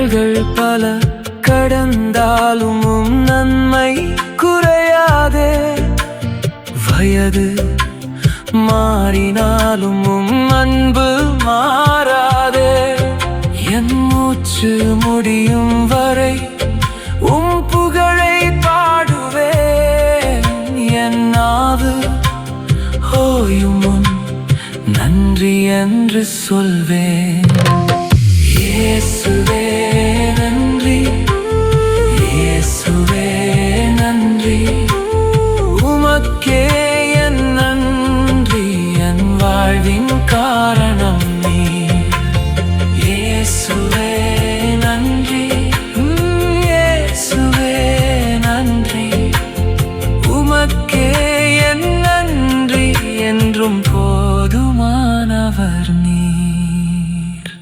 நாள்கள் பல கடந்தாலும் நன்மை குறையாதே. வயது மாறினாலும் அன்பு மாறாதே. என் மூச்சு முடியும் வரை புகழை பாடுவேன். என் நாவு ஓயும் முன் நன்றி என்று சொல்வேன். இயேசு